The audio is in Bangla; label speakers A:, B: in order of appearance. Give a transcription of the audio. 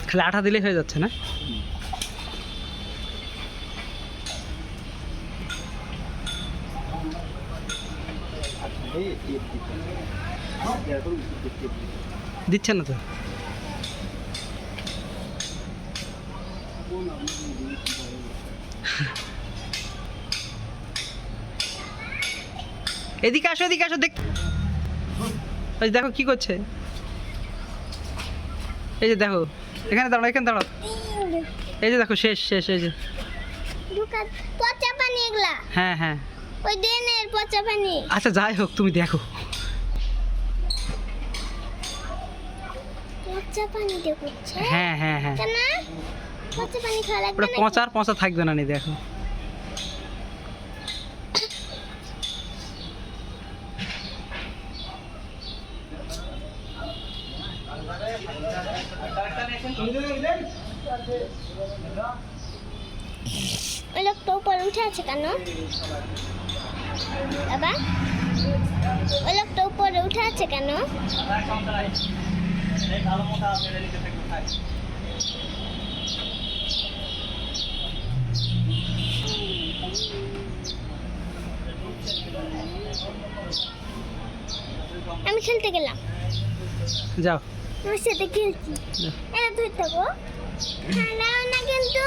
A: খালি আঠা দিলেই হয়ে যাচ্ছে না? দিচ্ছে না তো। এদিকে আসো, এদিকে আসো, দেখ দেখো কি করছে। এই যে দেখো, এখানে দাঁড়াও, এখানে দাঁড়াও। এই যে দেখো, শেষ শেষ। এই যে
B: পচা পানি এগুলা।
A: হ্যাঁ হ্যাঁ,
B: ওই ড্রেনের পচা পানি।
A: আচ্ছা যাই হোক, তুমি দেখো।
B: পচা পানি দিয়ে করছে।
A: হ্যাঁ হ্যাঁ হ্যাঁ,
B: কেন পচা পানি খাওয়া লাগবে
A: ওটা
B: না?
A: পচা পচা থাকবে না, নি দেখো।
B: ওই লোকটা উপরে উঠে আছে কেন বাবা? ওই লোকটা উপরে উঠে আছে কেন? আমি খেলতে গেলাম।
A: যাও।
B: আমার সাথে খেলছি। এটা ধরে থাকো। খারাপ না কিন্তু।